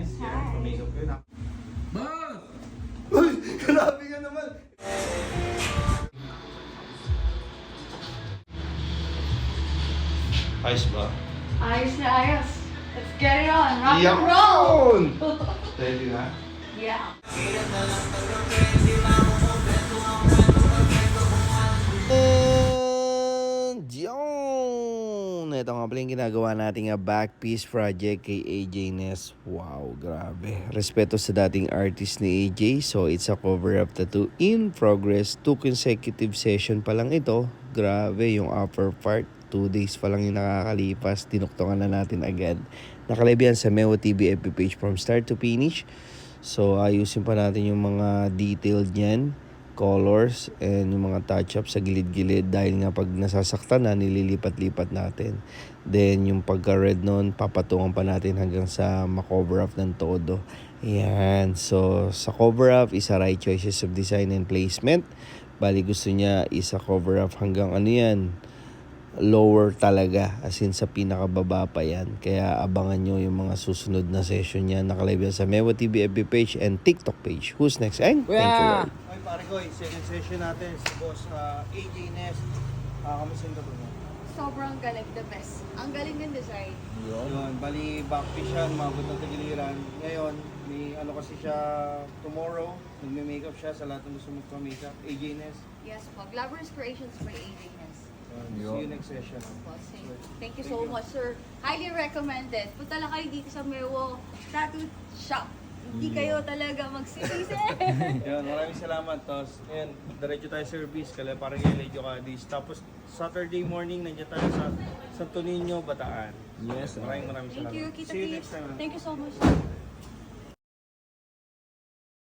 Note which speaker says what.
Speaker 1: Ines. Yan, pamikap ko yun.
Speaker 2: Boss!
Speaker 1: Uy! Grabe ka naman! Ayos ba?
Speaker 3: Ayos na ayos. Let's get it on. Rock and roll!
Speaker 1: Yun! Ready na?
Speaker 3: Yeah.
Speaker 4: And yun! Ito nga pala yung ginagawa nating back piece project kay AJ Ness. Wow, grabe. Respeto sa dating artist ni AJ. So, it's a cover-up tattoo in progress. 2 consecutive session pa lang ito. Grabe, yung upper part. 2 days pa lang yung nakakalipas. Tinuktungan na natin agad. Nakalive yan sa Mewo TV FB page from start to finish. So, ayusin pa natin yung mga detailed niyan, colors, and yung mga touch-up sa gilid-gilid dahil nga pag nasasaktan na, nililipat-lipat natin. Then, yung pagka-red nun, papatungan pa natin hanggang sa makover up ng todo. Ayan. So, sa cover up, isa right choices of design and placement. Bali, gusto niya isa cover up hanggang ano yan, lower talaga, as in sa pinakababa pa yan. Kaya abangan nyo yung mga susunod na session niya. Nakalive yan sa Mewo TV FB page and TikTok page. Who's next? And thank you, Lord.
Speaker 1: Ay, pare ko, second session natin si Boss AJ Ness. Kamusta yung tattoo mo?
Speaker 3: Sobrang galing. The best. Ang galing ng design.
Speaker 1: Yun, bali backpiece siya, mabot ng tagiliran. Ngayon, may ano kasi siya tomorrow, nagme-makeup siya sa lahat ng gusto magpa-makeup. AJ Ness.
Speaker 3: Yes po. Glamorous Creations by AJ Ness.
Speaker 1: See you next session.
Speaker 3: Boss, thank you so much, sir. Highly recommended. Punta lang kayo dito sa Mewo Tattoo Shop. Hindi kayo talaga magsisisi.
Speaker 1: Yan, maraming salamat. Tapos, ayan, diretso tayo service. Kaya parang yung Cadiz. Tapos, Saturday morning, nandiyan tayo sa Santo Niño, Bataan.
Speaker 4: Yes,
Speaker 1: Maraming salamat.
Speaker 3: Thank you, Kita
Speaker 1: See you
Speaker 3: Tips.
Speaker 1: next time.
Speaker 3: Thank you so much.